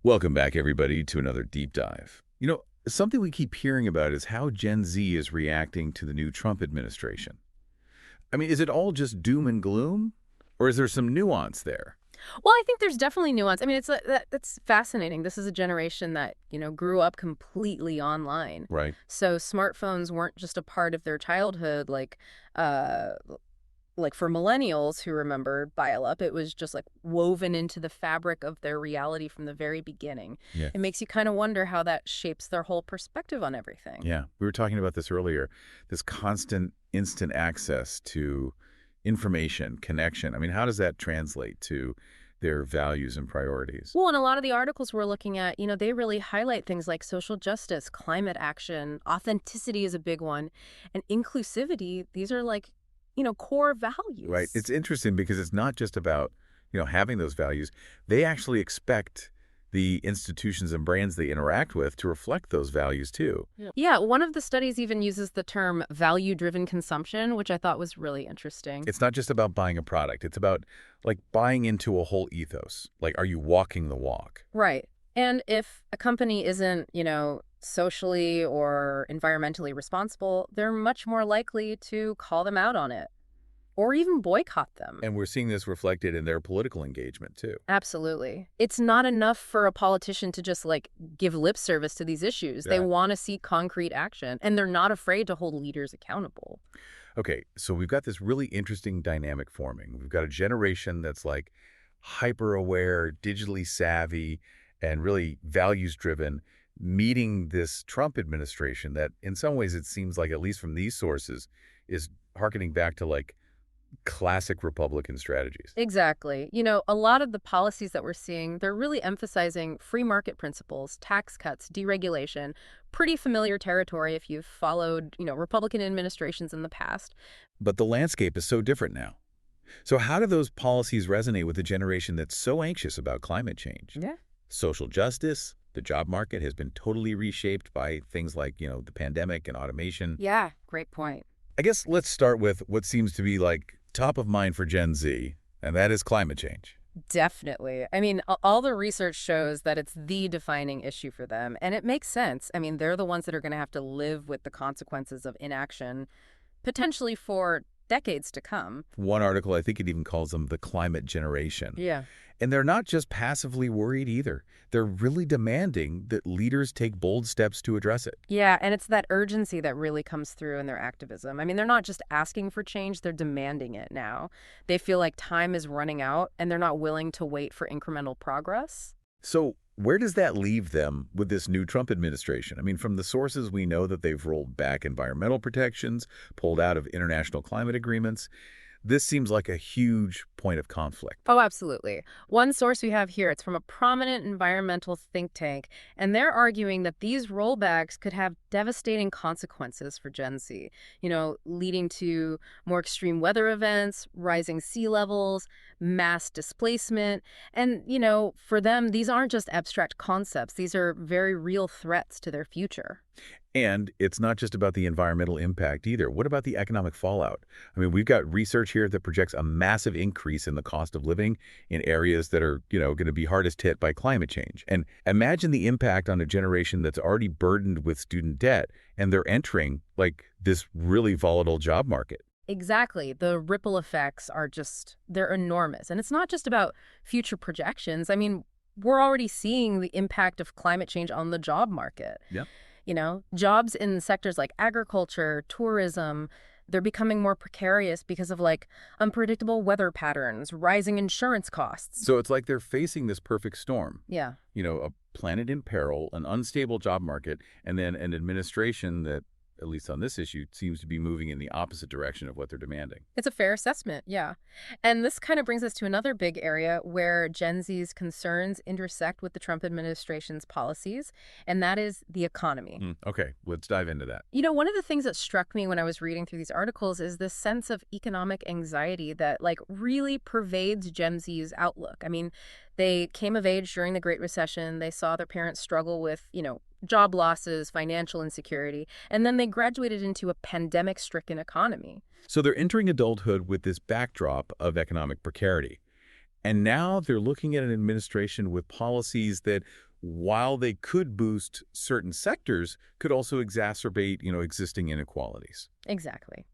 Welcome back, everybody, to another deep dive. Something we keep hearing about is how Gen Z is reacting to the new Trump administration. I mean, is it all just doom and gloom? Or is there some nuance there? Well, I think there's definitely nuance. I mean, that's fascinating. This is a generation that, grew up completely online. Right. So smartphones weren't just a part of their childhood uh like for millennials who remember dial-up, it was just like woven into the fabric of their reality from the very beginning. Yeah. It makes you kind of wonder how that shapes their whole perspective on everything. Yeah. We were talking about this earlier, this constant instant access to information, connection. I mean, how does that translate to their values and priorities? Well, and a lot of the articles we're looking at, they really highlight things like social justice, climate action, authenticity is a big one, and inclusivity. These are like, core Right. values. It's interesting because it's not just about, having those values. They actually expect the institutions and brands they interact with to reflect those values too. Yeah, one of the studies even uses the term value-driven consumption, which I thought was really interesting. It's not just about buying a product. It's about like buying into a whole ethos. Like, are you walking the walk? Right. And if a company isn't, socially or environmentally responsible, they're much more likely to call them out on it or even boycott them. And we're seeing this reflected in their political engagement too. Absolutely. It's not enough for a politician to just like give lip service to these issues. They Yeah. want to see concrete action, and they're not afraid to hold leaders accountable. Okay, so we've got this really interesting dynamic forming. We've got a generation that's like hyper aware, digitally savvy, and really values driven, meeting this Trump administration that in some ways it seems like, at least from these sources, is harkening back to like classic Republican strategies. Exactly. A lot of the policies that we're seeing, they're really emphasizing free market principles, tax cuts, deregulation, pretty familiar territory if you've followed, Republican administrations in the past. But the landscape is so different now. So how do those policies resonate with a generation that's so anxious about climate change? Yeah. Social justice, the job market has been totally reshaped by things like, the pandemic and automation. Yeah, great point. I guess let's start with what seems to be like top of mind for Gen Z, and that is climate change. Definitely. I mean, all the research shows that it's the defining issue for them, and it makes sense. I mean, they're the ones that are going to have to live with the consequences of inaction, potentially for decades to come. One article, I think it even calls them the climate generation. Yeah. And they're not just passively worried either. They're really demanding that leaders take bold steps to address it. Yeah, and it's that urgency that really comes through in their activism. I mean, they're not just asking for change, they're demanding it now. They feel like time is running out, and they're not willing to wait for incremental progress. So where does that leave them with this new Trump administration? I mean, from the sources, we know that they've rolled back environmental protections, pulled out of international climate agreements. This seems like a huge point of conflict. Oh, absolutely. One source we have here, it's from a prominent environmental think tank, and they're arguing that these rollbacks could have devastating consequences for Gen Z, leading to more extreme weather events, rising sea levels, mass displacement. And, for them, these aren't just abstract concepts. These are very real threats to their future. And it's not just about the environmental impact either. What about the economic fallout? I mean, we've got research here that projects a massive increase in the cost of living in areas that are, going to be hardest hit by climate change. And imagine the impact on a generation that's already burdened with student debt, and they're entering like this really volatile job market. Exactly. The ripple effects are they're enormous. And it's not just about future projections. I mean, we're already seeing the impact of climate change on the job market. Yeah. Jobs in sectors like agriculture, tourism, they're becoming more precarious because of like unpredictable weather patterns, rising insurance costs. So it's like they're facing this perfect storm. Yeah. A planet in peril, an unstable job market, and then an administration that, at least on this issue, seems to be moving in the opposite direction of what they're demanding. It's a fair assessment, yeah. And this kind of brings us to another big area where Gen Z's concerns intersect with the Trump administration's policies, and that is the economy. Okay, let's dive into that. One of the things that struck me when I was reading through these articles is this sense of economic anxiety that like really pervades Gen Z's outlook. I mean, they came of age during the Great Recession. They saw their parents struggle with, job losses, financial insecurity, and then they graduated into a pandemic-stricken economy. So they're entering adulthood with this backdrop of economic precarity. And now they're looking at an administration with policies that while they could boost certain sectors, could also exacerbate, existing inequalities. Exactly.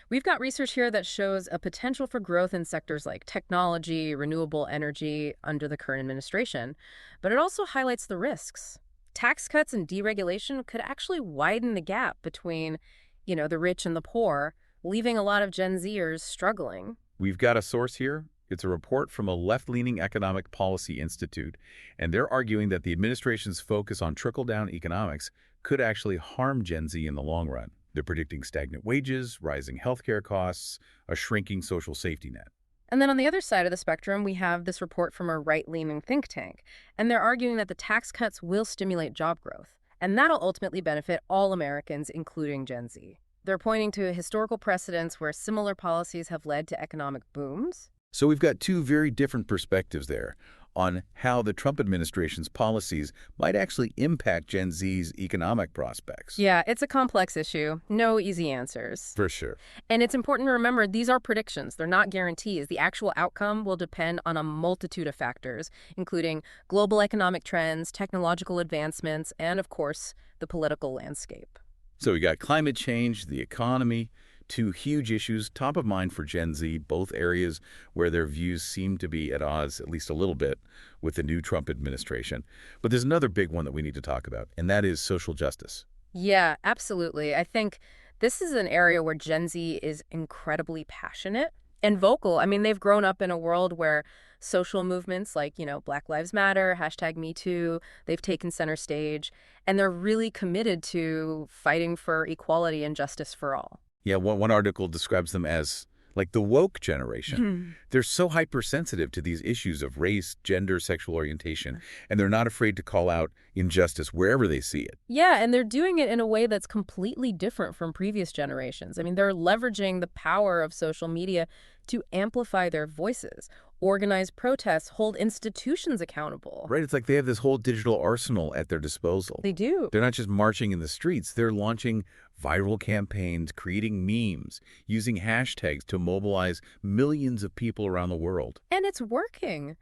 We've got research here that shows a potential for growth in sectors like technology, renewable energy under the current administration, but it also highlights the risks. Tax cuts and deregulation could actually widen the gap between, the rich and the poor, leaving a lot of Gen Zers struggling. We've got a source here. It's a report from a left-leaning economic policy institute, and they're arguing that the administration's focus on trickle-down economics could actually harm Gen Z in the long run. They're predicting stagnant wages, rising healthcare costs, a shrinking social safety net. And then on the other side of the spectrum, we have this report from a right-leaning think tank, and they're arguing that the tax cuts will stimulate job growth, and that'll ultimately benefit all Americans, including Gen Z. They're pointing to historical precedents where similar policies have led to economic booms. So we've got two very different perspectives there on how the Trump administration's policies might actually impact Gen Z's economic prospects. Yeah, it's a complex issue. No easy answers. For sure. And it's important to remember these are predictions. They're not guarantees. The actual outcome will depend on a multitude of factors, including global economic trends, technological advancements, and, of course, the political landscape. So we got climate change, the economy, two huge issues top of mind for Gen Z, both areas where their views seem to be at odds, at least a little bit, with the new Trump administration. But there's another big one that we need to talk about, and that is social justice. Yeah, absolutely. I think this is an area where Gen Z is incredibly passionate and vocal. I mean, they've grown up in a world where social movements like, Black Lives Matter, #MeToo, they've taken center stage, and they're really committed to fighting for equality and justice for all. Yeah, one article describes them as like the woke generation. They're so hypersensitive to these issues of race, gender, sexual orientation, and they're not afraid to call out injustice wherever they see it. Yeah, and they're doing it in a way that's completely different from previous generations. I mean, they're leveraging the power of social media to amplify their voices, organize protests, hold institutions accountable. Right? It's like they have this whole digital arsenal at their disposal. They do. They're not just marching in the streets. They're launching viral campaigns, creating memes, using hashtags to mobilize millions of people around the world. And it's working.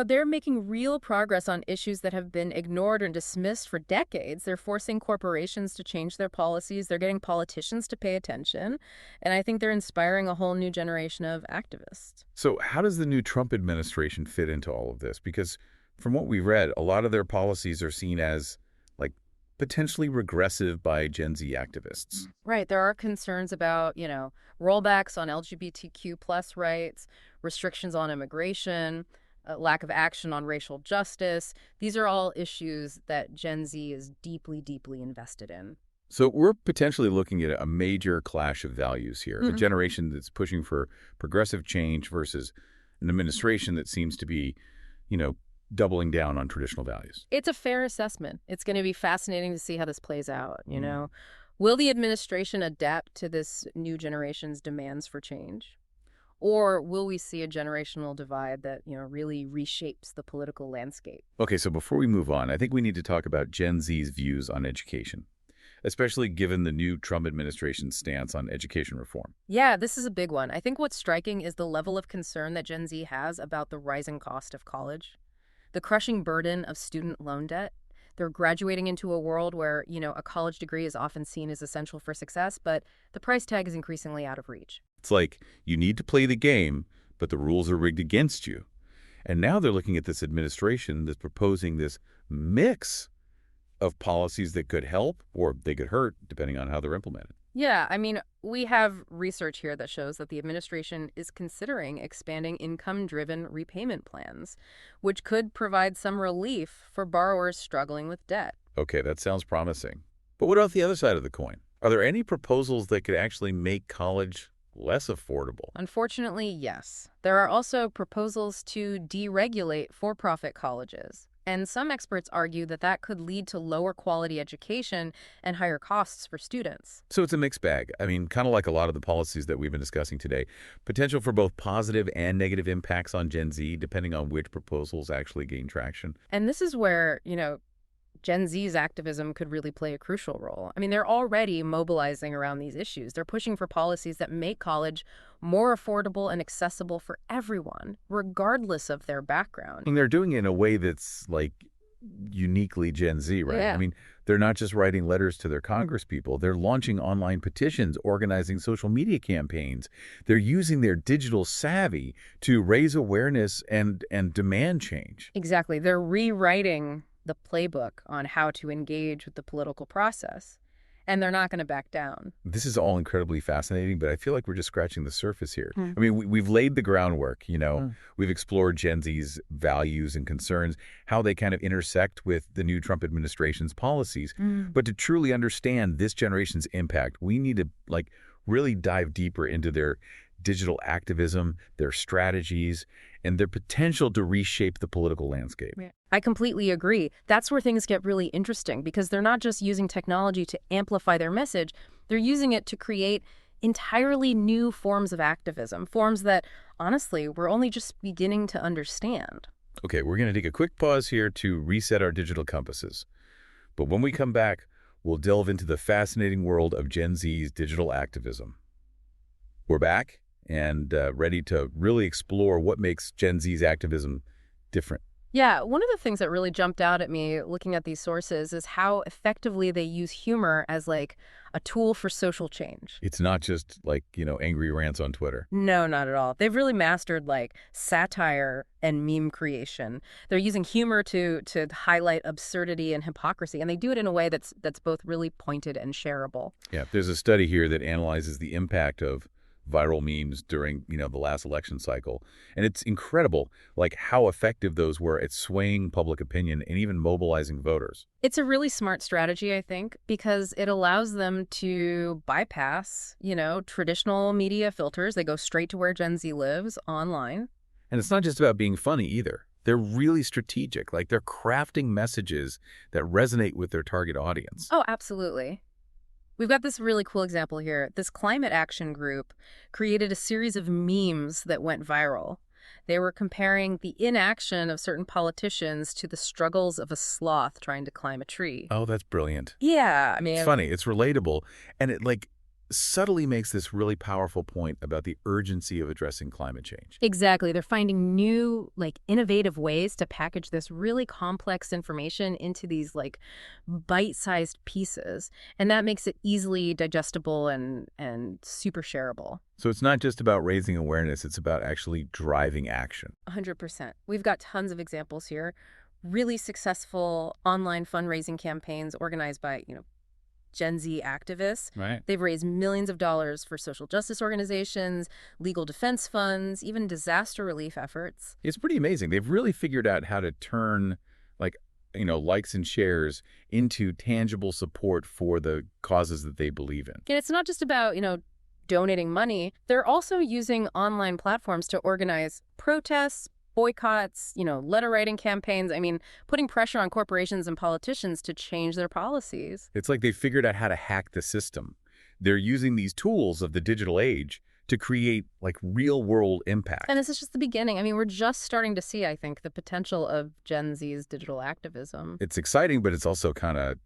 They're making real progress on issues that have been ignored or dismissed for decades. They're forcing corporations to change their policies. They're getting politicians to pay attention. And I think they're inspiring a whole new generation of activists. So how does the new Trump administration fit into all of this? Because from what we read, a lot of their policies are seen as like potentially regressive by Gen Z activists. Right. There are concerns about, rollbacks on LGBTQ plus rights, restrictions on immigration, lack of action on racial justice. These are all issues that Gen Z is deeply, deeply invested in. So we're potentially looking at a major clash of values here, a generation that's pushing for progressive change versus an administration that seems to be, doubling down on traditional values. It's a fair assessment. It's going to be fascinating to see how this plays out, Will the administration adapt to this new generation's demands for change? Or will we see a generational divide that, really reshapes the political landscape? Okay, so before we move on, I think we need to talk about Gen Z's views on education, especially given the new Trump administration's stance on education reform. Yeah, this is a big one. I think what's striking is the level of concern that Gen Z has about the rising cost of college, the crushing burden of student loan debt. They're graduating into a world where, a college degree is often seen as essential for success, but the price tag is increasingly out of reach. It's like you need to play the game, but the rules are rigged against you. And now they're looking at this administration that's proposing this mix of policies that could help or they could hurt, depending on how they're implemented. Yeah, I mean, we have research here that shows that the administration is considering expanding income-driven repayment plans, which could provide some relief for borrowers struggling with debt. Okay, that sounds promising. But what about the other side of the coin? Are there any proposals that could actually make college less affordable? Unfortunately, yes. There are also proposals to deregulate for-profit colleges. And some experts argue that that could lead to lower quality education and higher costs for students. So it's a mixed bag. I mean, kind of like a lot of the policies that we've been discussing today. Potential for both positive and negative impacts on Gen Z, depending on which proposals actually gain traction. And this is where, Gen Z's activism could really play a crucial role. I mean, they're already mobilizing around these issues. They're pushing for policies that make college more affordable and accessible for everyone, regardless of their background. And they're doing it in a way that's like uniquely Gen Z, right? I Yeah. mean, they're not just writing letters to their congresspeople. They're launching online petitions, organizing social media campaigns. They're using their digital savvy to raise awareness and demand change. Exactly. They're rewriting the playbook on how to engage with the political process, and they're not going to back down. This is all incredibly fascinating, but I feel like we're just scratching the surface here. Hmm. I mean, we've laid the groundwork, we've explored Gen Z's values and concerns, how they kind of intersect with the new Trump administration's policies. Mm. But to truly understand this generation's impact, we need to really dive deeper into their digital activism, their strategies, and their potential to reshape the political landscape. Yeah. I completely agree. That's where things get really interesting because they're not just using technology to amplify their message, they're using it to create entirely new forms of activism, forms that, honestly, we're only just beginning to understand. Okay, we're going to take a quick pause here to reset our digital compasses. But when we come back, we'll delve into the fascinating world of Gen Z's digital activism. We're back and ready to really explore what makes Gen Z's activism different. Yeah, one of the things that really jumped out at me looking at these sources is how effectively they use humor as like a tool for social change. It's not just angry rants on Twitter. No, not at all. They've really mastered like satire and meme creation. They're using humor to highlight absurdity and hypocrisy, and they do it in a way that's both really pointed and shareable. Yeah, there's a study here that analyzes the impact of viral memes during, the last election cycle. And it's incredible, how effective those were at swaying public opinion and even mobilizing voters. It's a really smart strategy, I think, because it allows them to bypass, traditional media filters. They go straight to where Gen Z lives online. And it's not just about being funny either. They're really strategic. They're crafting messages that resonate with their target audience. Oh, absolutely. We've got this really cool example here. This climate action group created a series of memes that went viral. They were comparing the inaction of certain politicians to the struggles of a sloth trying to climb a tree. Oh, that's brilliant. Yeah, I mean, It's funny, it's relatable, and it subtly makes this really powerful point about the urgency of addressing climate change. exactly. They're finding new, innovative ways to package this really complex information into these, bite-sized pieces. And that makes it easily digestible and super shareable. So it's not just about raising awareness, it's about actually driving action. 100%. We've got tons of examples here. Really successful online fundraising campaigns organized by, Gen Z activists. Right. They've raised millions of dollars for social justice organizations, legal defense funds, even disaster relief efforts. It's pretty amazing. They've really figured out how to turn likes and shares into tangible support for the causes that they believe in. And it's not just about, donating money. They're also using online platforms to organize protests, boycotts, letter writing campaigns. I mean, putting pressure on corporations and politicians to change their policies. It's like they figured out how to hack the system. They're using these tools of the digital age to create real world impact. And this is just the beginning. I mean, we're just starting to see, I think, the potential of Gen Z's digital activism. It's exciting, but it's also kind of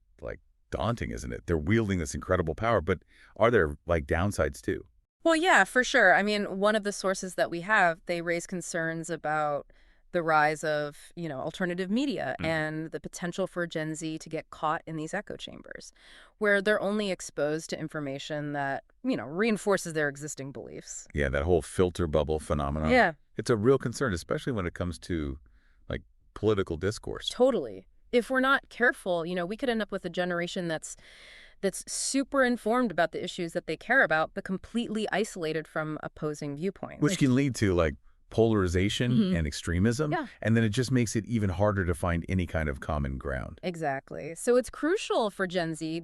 daunting, isn't it? They're wielding this incredible power, but are there downsides too? Well, yeah, for sure. I mean, one of the sources that we have, they raise concerns about the rise of, alternative media and the potential for Gen Z to get caught in these echo chambers, where they're only exposed to information that, reinforces their existing beliefs. Yeah, that whole filter bubble phenomenon. Yeah, It's a real concern, especially when it comes to political discourse. totally. If we're not careful, we could end up with a generation that's super informed about the issues that they care about, but completely isolated from opposing viewpoints. Which can lead to polarization Mhm. and extremism. Yeah. And then it just makes it even harder to find any kind of common ground. Exactly. So it's crucial for Gen Z,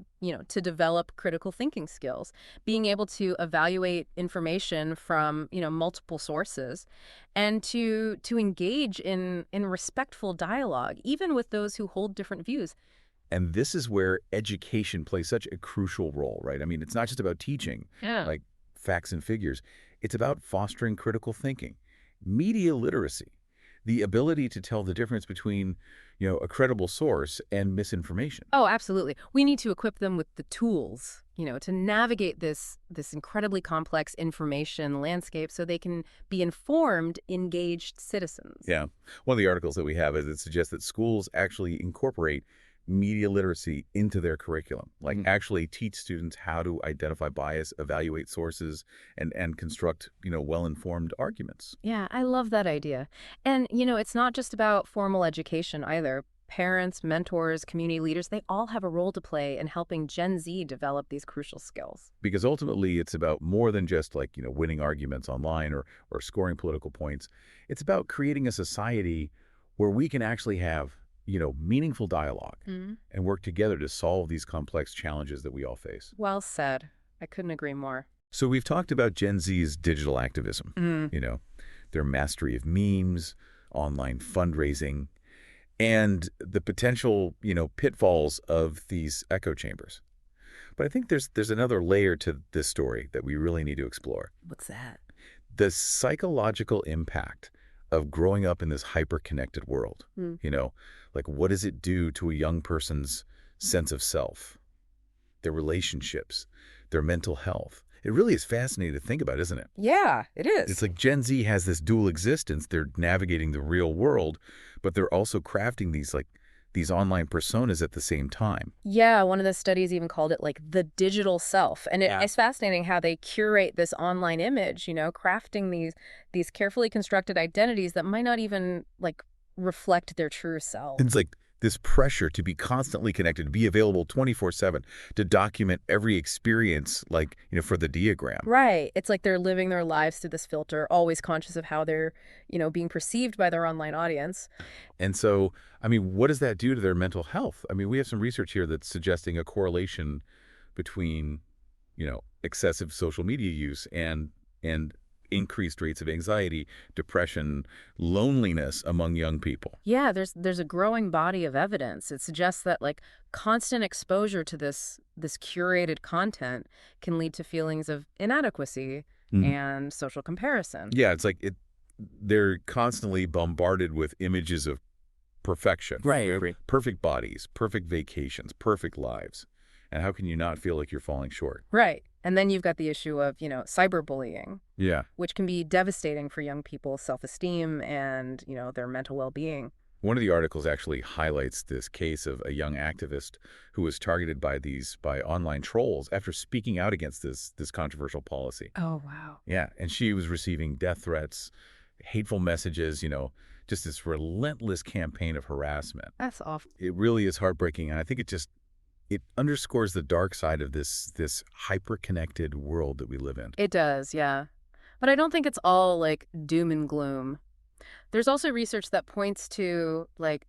to develop critical thinking skills, being able to evaluate information from, multiple sources, and to engage in respectful dialogue, even with those who hold different views. And this is where education plays such a crucial role, right? I mean, it's not just about teaching Yeah. facts and figures. It's about fostering critical thinking, media literacy, the ability to tell the difference between, a credible source and misinformation. Oh, absolutely. We need to equip them with the tools, to navigate this incredibly complex information landscape so they can be informed, engaged citizens. Yeah. One of the articles that we have is it suggests that schools actually incorporate media literacy into their curriculum, like actually teach students how to identify bias, evaluate sources, and construct, well-informed arguments. Yeah, I love that idea. And, it's not just about formal education either. Parents, mentors, community leaders, they all have a role to play in helping Gen Z develop these crucial skills. Because ultimately it's about more than just like, winning arguments online or scoring political points. It's about creating a society where we can actually have, meaningful dialogue Mm. and work together to solve these complex challenges that we all face. Well said. I couldn't agree more. So we've talked about Gen Z's digital activism, Mm. you know, their mastery of memes, online fundraising, and the potential, pitfalls of these echo chambers. But I think there's another layer to this story that we really need to explore. What's that? The psychological impact of growing up in this hyper-connected world. Mm. Like what does it do to a young person's sense of self, their relationships, their mental health? It really is fascinating to think about, isn't it? Yeah, it It's is. like Gen Z has this dual existence. They're navigating the real world, but they're also crafting these online personas at the same time. Yeah, one of the studies even called it like the digital self. And Yeah. it's fascinating how they curate this online image, crafting these carefully constructed identities that might not even like reflect their true And it's selves. like this pressure to be constantly connected, to be available 24/7, to document every experience, like, for the diagram. Right. It's like they're living their lives through this filter, always conscious of how they're, being perceived by their online audience. And so, I mean, what does that do to their mental health? I mean, we have some research here that's suggesting a correlation between, excessive social media use and increased rates of anxiety, depression, loneliness among young people. Yeah, there's a growing body of evidence. It suggests that like constant exposure to this curated content can lead to feelings of inadequacy Mhm. and social comparison. Yeah, it's like they're constantly bombarded with images of perfection. Right. Agree. Perfect bodies, perfect vacations, perfect lives. And how can you not feel like you're falling short? Right. And then you've got the issue of, cyberbullying, Yeah. which can be devastating for young people's self-esteem and, their mental well-being. One of the articles actually highlights this case of a young activist who was targeted by online trolls after speaking out against this controversial policy. Oh, wow. Yeah, and she was receiving death threats, hateful messages, just this relentless campaign of harassment. That's awful. It really is heartbreaking, and I think it underscores the dark side of this hyper-connected world that we live in. It does, yeah. But I don't think it's all like doom and gloom. There's also research that points to like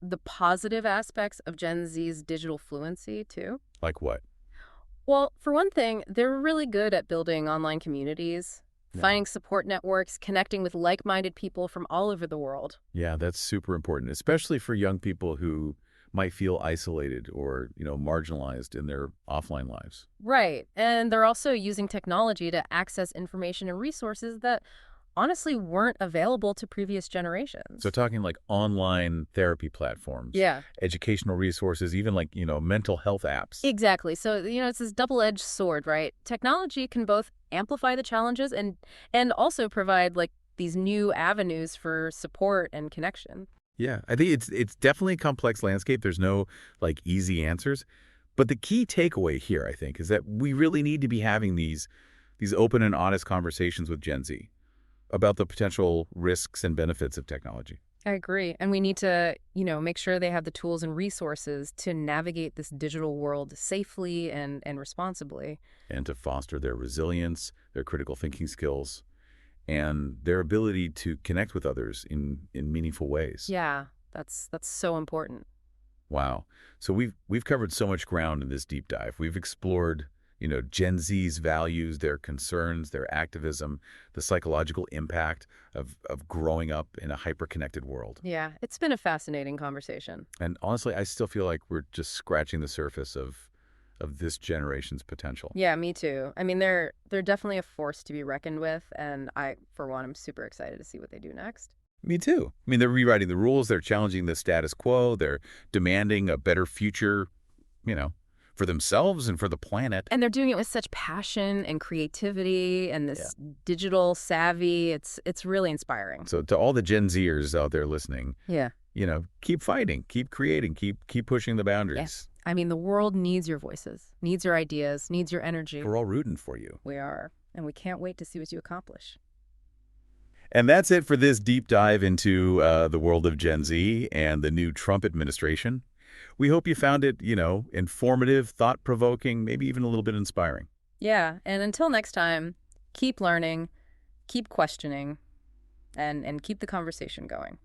the positive aspects of Gen Z's digital fluency too. Like what? Well, for one thing, they're really good at building online communities, Yeah. finding support networks, connecting with like-minded people from all over the world. Yeah, that's super important, especially for young people who might feel isolated or, marginalized in their offline lives. Right. And they're also using technology to access information and resources that honestly weren't available to previous So generations. talking like online therapy platforms, Yeah. educational resources, even like, mental health apps. Exactly. So, it's this double-edged sword, right? Technology can both amplify the challenges and also provide like these new avenues for support and connection. Yeah, I think it's definitely a complex landscape. There's no like easy answers. But the key takeaway here, I think, is that we really need to be having these open and honest conversations with Gen Z about the potential risks and benefits of technology I agree. And we need to, make sure they have the tools and resources to navigate this digital world safely and responsibly. and to foster their resilience, their critical thinking skills, and their ability to connect with others in meaningful ways. Yeah, that's so important. Wow. So we've covered so much ground in this deep dive. We've explored, Gen Z's values, their concerns, their activism, the psychological impact of growing up in a hyper-connected world. Yeah, it's been a fascinating conversation. And honestly, I still feel like we're just scratching the surface of this generation's potential. Yeah, me too. I mean, they're definitely a force to be reckoned with, and I, for one, am super excited to see what they do next. Me too. I mean, they're rewriting the rules, they're challenging the status quo, they're demanding a better future, you know, for themselves and for the planet. And they're doing it with such passion and creativity and Yeah. this digital savvy. It's really inspiring. So to all the Gen Zers out there listening, Yeah. keep fighting, keep creating, keep pushing the Yeah. boundaries. I mean, the world needs your voices, needs your ideas, needs your energy. We're all rooting for you. We are. And we can't wait to see what you accomplish. And that's it for this deep dive into the world of Gen Z and the new Trump administration. We hope you found it, informative, thought-provoking, maybe even a little bit inspiring. Yeah. And until next time, keep learning, keep questioning, and keep the conversation going.